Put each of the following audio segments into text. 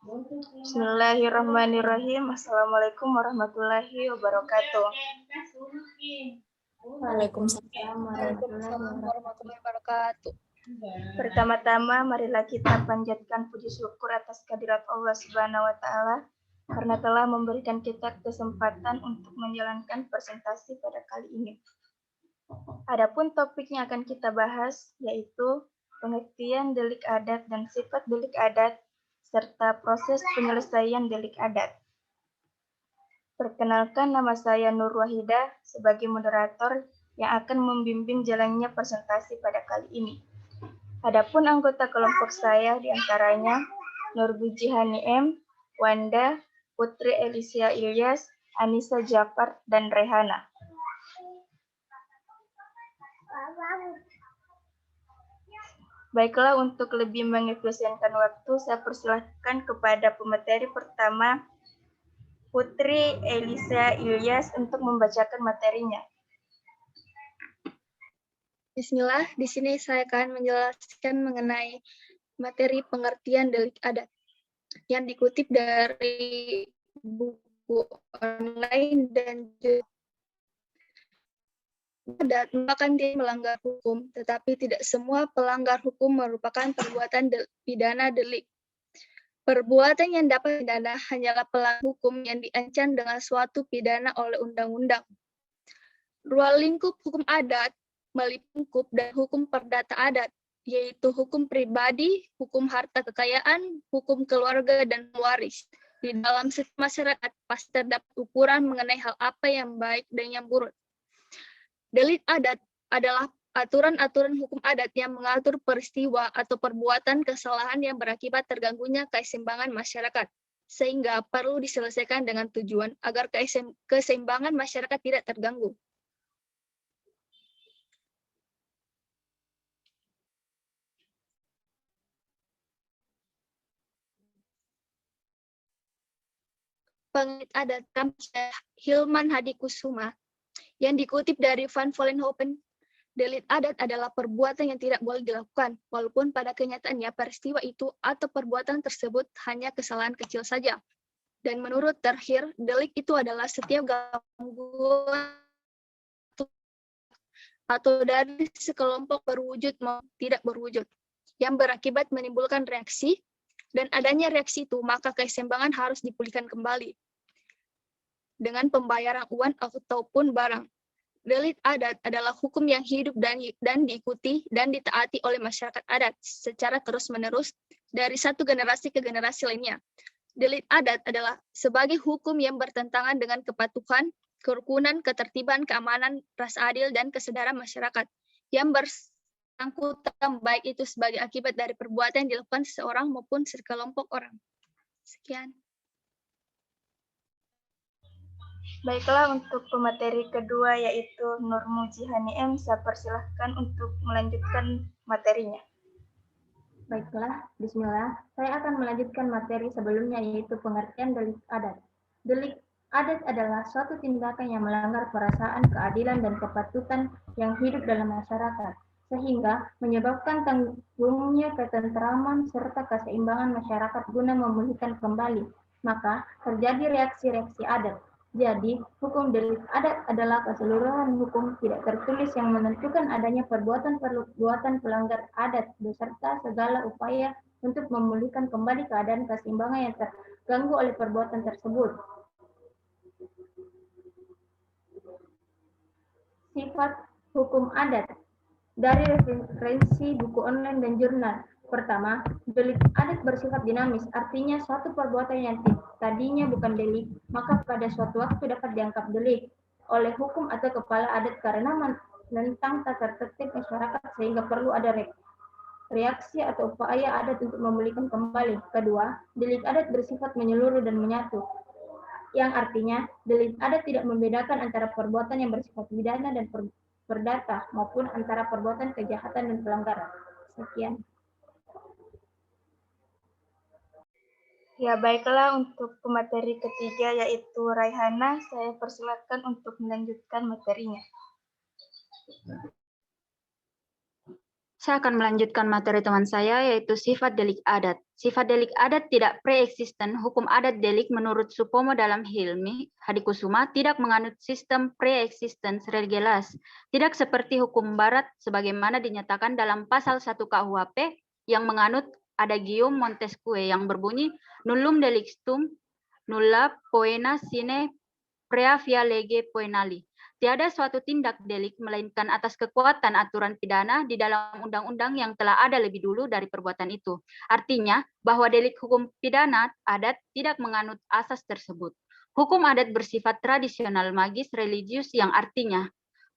Bismillahirrahmanirrahim. Assalamualaikum warahmatullahi wabarakatuh. Waalaikumsalam warahmatullahi wabarakatuh. Pertama-tama, marilah kita panjatkan puji syukur atas kehadirat Allah Subhanahu wa Ta'ala karena telah memberikan kita kesempatan untuk menjalankan presentasi pada kali ini. Adapun topik yang akan kita bahas yaitu pengertian delik adat dan sifat delik adat serta proses penyelesaian delik adat. Perkenalkan, nama saya Nur Wahidah sebagai moderator yang akan membimbing jalannya presentasi pada kali ini. Adapun anggota kelompok saya diantaranya Nur Bujihani M, Wanda, Putri Elisia Ilyas, Anissa Jafar, dan Rehana. Baiklah, untuk lebih mengefisienkan waktu, saya persilahkan kepada pemateri pertama, Putri Elisia Ilyas, untuk membacakan materinya. Bismillah, di sini saya akan menjelaskan mengenai materi pengertian delik adat yang dikutip dari buku online dan adat merupakan dia melanggar hukum, tetapi tidak semua pelanggar hukum merupakan perbuatan pidana delik. Perbuatan yang dapat pidana hanyalah pelanggar hukum yang diancam dengan suatu pidana oleh undang-undang. Ruang lingkup hukum adat melingkup dan hukum perdata adat, yaitu hukum pribadi, hukum harta kekayaan, hukum keluarga, dan waris. Di dalam setiap masyarakat pasti terdapat ukuran mengenai hal apa yang baik dan yang buruk. Delik adat adalah aturan-aturan hukum adat yang mengatur peristiwa atau perbuatan kesalahan yang berakibat terganggunya keseimbangan masyarakat, sehingga perlu diselesaikan dengan tujuan agar keseimbangan masyarakat tidak terganggu. Pengelit adat Hilman Hadikusuma yang dikutip dari Van Vollenhoven, delik adat adalah perbuatan yang tidak boleh dilakukan, walaupun pada kenyataannya peristiwa itu atau perbuatan tersebut hanya kesalahan kecil saja. Dan menurut Terhir, delik itu adalah setiap gangguan atau dari sekelompok berwujud maupun tidak berwujud, yang berakibat menimbulkan reaksi, dan adanya reaksi itu, maka keseimbangan harus dipulihkan kembali dengan pembayaran uang ataupun barang. Delik adat adalah hukum yang hidup dan diikuti dan ditaati oleh masyarakat adat secara terus-menerus dari satu generasi ke generasi lainnya. Delik adat adalah sebagai hukum yang bertentangan dengan kepatuhan, kerukunan, ketertiban, keamanan, rasa adil, dan kesadaran masyarakat yang bersangkutan baik itu sebagai akibat dari perbuatan yang dilakukan seseorang maupun sekelompok orang. Sekian. Baiklah, untuk pemateri kedua yaitu Nur Mujihani M, saya persilahkan untuk melanjutkan materinya. Baiklah, bismillah. Saya akan melanjutkan materi sebelumnya yaitu pengertian delik adat. Delik adat adalah suatu tindakan yang melanggar perasaan, keadilan, dan kepatutan yang hidup dalam masyarakat, sehingga menyebabkan tanggungnya ketentraman serta keseimbangan masyarakat guna memulihkan kembali. Maka terjadi reaksi-reaksi adat. Jadi, hukum delik adat adalah keseluruhan hukum tidak tertulis yang menentukan adanya perbuatan pelanggar adat beserta segala upaya untuk memulihkan kembali keadaan keseimbangan yang terganggu oleh perbuatan tersebut. Sifat hukum adat dari referensi buku online dan jurnal. Pertama, delik adat bersifat dinamis, artinya suatu perbuatan yang tadinya bukan delik, maka pada suatu waktu dapat dianggap delik oleh hukum atau kepala adat karena menentang tata tertib masyarakat sehingga perlu ada reaksi atau upaya adat untuk memulihkan kembali. Kedua, delik adat bersifat menyeluruh dan menyatu, yang artinya delik adat tidak membedakan antara perbuatan yang bersifat pidana dan perdata maupun antara perbuatan kejahatan dan pelanggaran. Sekian. Ya, baiklah, untuk pemateri ketiga yaitu Raihana, saya persilakan untuk melanjutkan materinya. Saya akan melanjutkan materi teman saya, yaitu sifat delik adat. Sifat delik adat tidak pre-eksisten. Hukum adat delik menurut Supomo dalam Hilmi Hadikusuma tidak menganut sistem pre-existence regelas. Tidak seperti hukum barat sebagaimana dinyatakan dalam pasal 1 KUHP yang menganut adagium Montesquieu yang berbunyi nullum delictum nulla poena sine prea via lege poenali. Tiada suatu tindak delik melainkan atas kekuatan aturan pidana di dalam undang-undang yang telah ada lebih dulu dari perbuatan itu. Artinya bahwa delik hukum pidana adat tidak menganut asas tersebut. Hukum adat bersifat tradisional magis religius yang artinya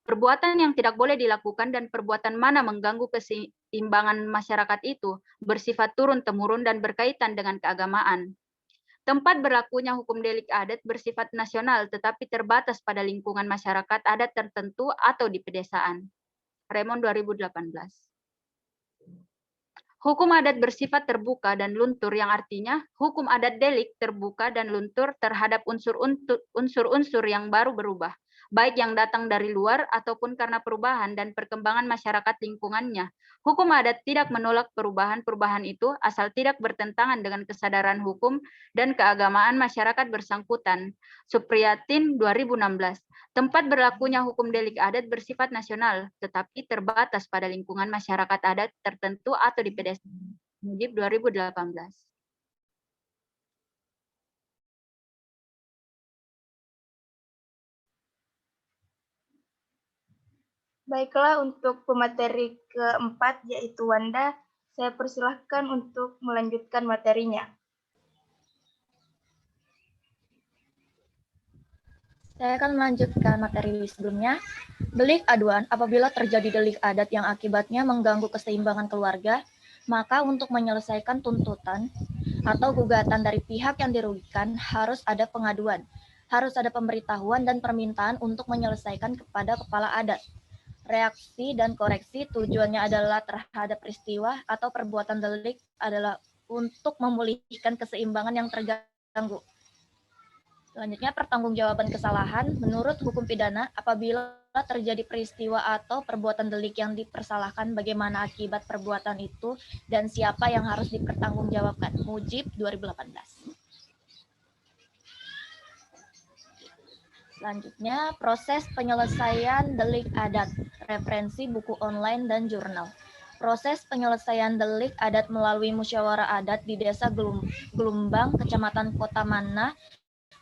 perbuatan yang tidak boleh dilakukan dan perbuatan mana mengganggu keseimbangan masyarakat itu bersifat turun-temurun dan berkaitan dengan keagamaan. Tempat berlakunya hukum delik adat bersifat nasional tetapi terbatas pada lingkungan masyarakat adat tertentu atau di pedesaan. Raymond 2018. Hukum adat bersifat terbuka dan luntur yang artinya hukum adat delik terbuka dan luntur terhadap unsur-unsur yang baru berubah, baik yang datang dari luar ataupun karena perubahan dan perkembangan masyarakat lingkungannya. Hukum adat tidak menolak perubahan-perubahan itu asal tidak bertentangan dengan kesadaran hukum dan keagamaan masyarakat bersangkutan. Supriyatin 2016. Tempat berlakunya hukum delik adat bersifat nasional, tetapi terbatas pada lingkungan masyarakat adat tertentu atau di pedesaan. Mujib 2018. Baiklah, untuk pemateri keempat, yaitu Wanda, saya persilahkan untuk melanjutkan materinya. Saya akan melanjutkan materi sebelumnya. Delik aduan apabila terjadi delik adat yang akibatnya mengganggu keseimbangan keluarga, maka untuk menyelesaikan tuntutan atau gugatan dari pihak yang dirugikan harus ada pengaduan, harus ada pemberitahuan dan permintaan untuk menyelesaikan kepada kepala adat. Reaksi dan koreksi tujuannya adalah terhadap peristiwa atau perbuatan delik adalah untuk memulihkan keseimbangan yang terganggu. Selanjutnya, pertanggungjawaban kesalahan menurut hukum pidana apabila terjadi peristiwa atau perbuatan delik yang dipersalahkan, bagaimana akibat perbuatan itu dan siapa yang harus dipertanggungjawabkan. Mujib 2018. Selanjutnya, proses penyelesaian delik adat, referensi buku online dan jurnal. Proses penyelesaian delik adat melalui musyawarah adat di Desa Gelumbang, Kecamatan Kota Mana,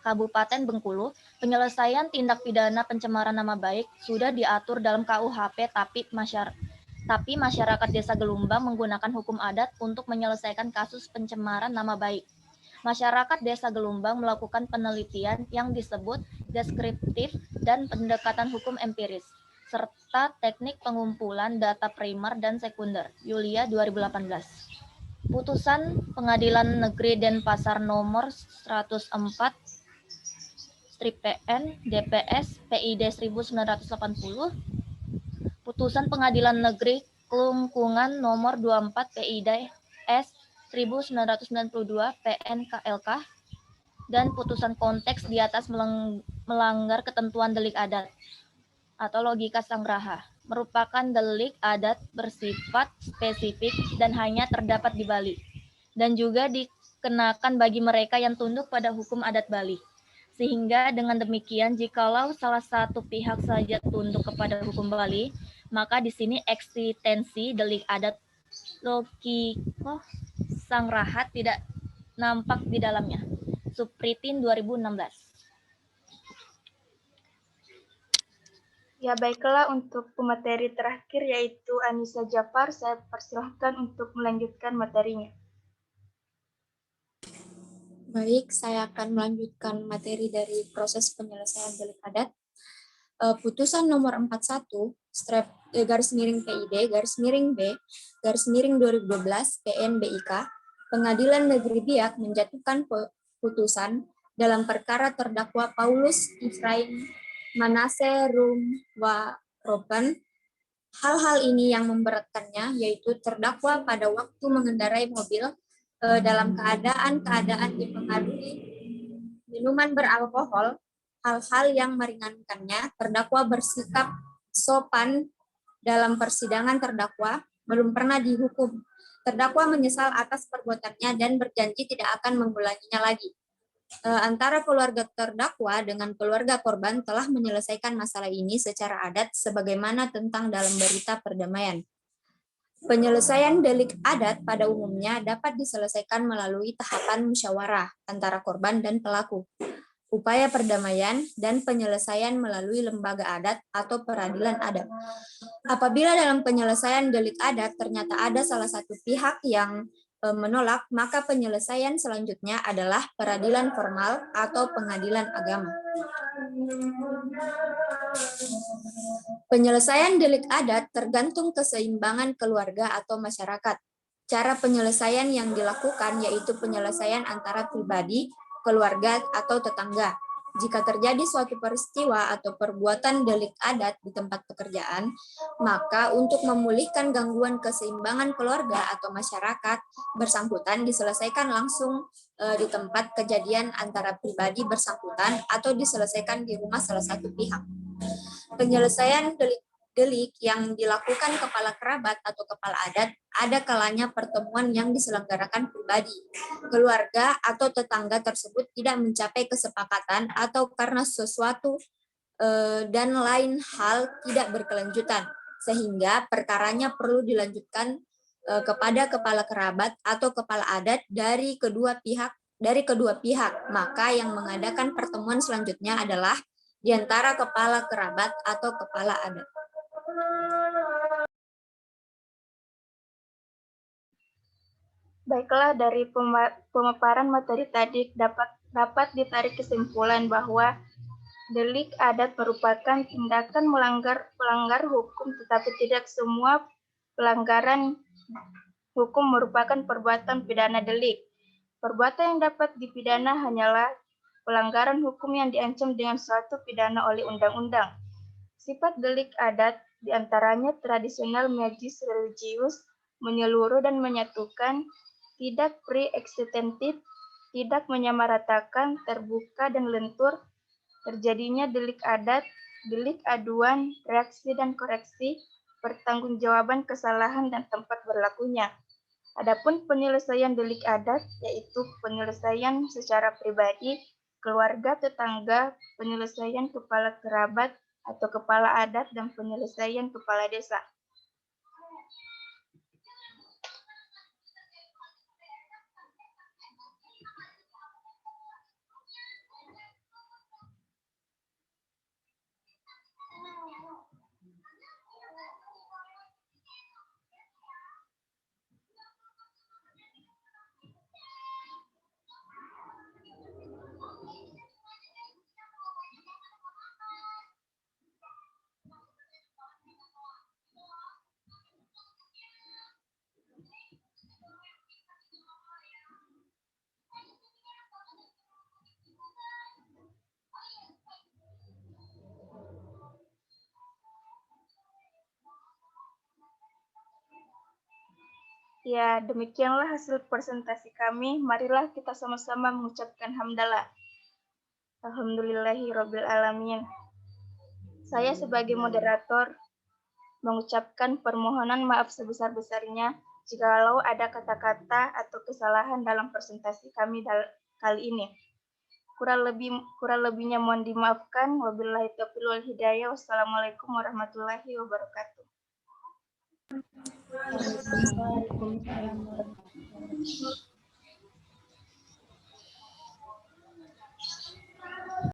Kabupaten Bengkulu. Penyelesaian tindak pidana pencemaran nama baik sudah diatur dalam KUHP, tapi masyarakat Desa Gelumbang menggunakan hukum adat untuk menyelesaikan kasus pencemaran nama baik. Masyarakat Desa Gelumbang melakukan penelitian yang disebut deskriptif dan pendekatan hukum empiris, serta teknik pengumpulan data primer dan sekunder. Yulia 2018. Putusan Pengadilan Negeri Denpasar nomor 104/PN DPS PID 1980. Putusan Pengadilan Negeri Kelungkungan nomor 24 PID S 1992 PN KLK, dan putusan konteks di atas melanggar ketentuan delik adat atau logika sangraha, merupakan delik adat bersifat spesifik dan hanya terdapat di Bali, dan juga dikenakan bagi mereka yang tunduk pada hukum adat Bali. Sehingga dengan demikian, jikalau salah satu pihak saja tunduk kepada hukum Bali, maka di sini eksistensi delik adat logika sangraha tidak nampak di dalamnya. Supritin 2016. Ya, baiklah, untuk pemateri terakhir yaitu Anissa Jafar, saya persilahkan untuk melanjutkan materinya. Baik, saya akan melanjutkan materi dari proses penyelesaian delik adat. Putusan nomor 41 /PID/B/2012 PN BIK, Pengadilan Negeri Biak menjatuhkan putusan dalam perkara terdakwa Paulus Ifraim Manase Rumwaroban. Hal-hal ini yang memberatkannya yaitu terdakwa pada waktu mengendarai mobil dalam keadaan dipengaruhi minuman beralkohol. Hal-hal yang meringankannya, terdakwa bersikap sopan dalam persidangan. Terdakwa belum pernah dihukum. Terdakwa menyesal atas perbuatannya dan berjanji tidak akan mengulanginya lagi. Antara keluarga terdakwa dengan keluarga korban telah menyelesaikan masalah ini secara adat sebagaimana tentang dalam berita perdamaian. Penyelesaian delik adat pada umumnya dapat diselesaikan melalui tahapan musyawarah antara korban dan pelaku, upaya perdamaian, dan penyelesaian melalui lembaga adat atau peradilan adat. Apabila dalam penyelesaian delik adat ternyata ada salah satu pihak yang menolak, maka penyelesaian selanjutnya adalah peradilan formal atau pengadilan agama. Penyelesaian delik adat tergantung keseimbangan keluarga atau masyarakat. Cara penyelesaian yang dilakukan yaitu penyelesaian antara pribadi, keluarga, atau tetangga. Jika terjadi suatu peristiwa atau perbuatan delik adat di tempat pekerjaan, maka untuk memulihkan gangguan keseimbangan keluarga atau masyarakat bersangkutan diselesaikan langsung di tempat kejadian antara pribadi bersangkutan atau diselesaikan di rumah salah satu pihak. Penyelesaian delik yang dilakukan kepala kerabat atau kepala adat ada kalanya pertemuan yang diselenggarakan pribadi, keluarga, atau tetangga tersebut tidak mencapai kesepakatan atau karena sesuatu dan lain hal tidak berkelanjutan, sehingga perkaranya perlu dilanjutkan kepada kepala kerabat atau kepala adat dari kedua pihak, maka yang mengadakan pertemuan selanjutnya adalah di antara kepala kerabat atau kepala adat. Baiklah, dari pemaparan materi tadi dapat ditarik kesimpulan bahwa delik adat merupakan tindakan pelanggar hukum, tetapi tidak semua pelanggaran hukum merupakan perbuatan pidana delik. Perbuatan yang dapat dipidana hanyalah pelanggaran hukum yang diancam dengan suatu pidana oleh undang-undang. Sifat delik adat diantaranya tradisional, magis, religius, menyeluruh dan menyatukan, tidak pre-existentif, tidak menyamaratakan, terbuka dan lentur, terjadinya delik adat, delik aduan, reaksi dan koreksi, pertanggungjawaban kesalahan dan tempat berlakunya. Adapun penyelesaian delik adat yaitu penyelesaian secara pribadi, keluarga, tetangga, penyelesaian kepala kerabat atau kepala adat, dan penyelesaian kepala desa. Ya, demikianlah hasil presentasi kami. Marilah kita sama-sama mengucapkan hamdalah. Alhamdulillahirabbil alamin. Saya sebagai moderator mengucapkan permohonan maaf sebesar-besarnya jikalau ada kata-kata atau kesalahan dalam presentasi kami kali ini. Kurang lebihnya mohon dimaafkan. Wabillahi taufiq wal hidayah. Wassalamualaikum warahmatullahi wabarakatuh. Waalaikumsalam warahmatullahi wabarakatuh.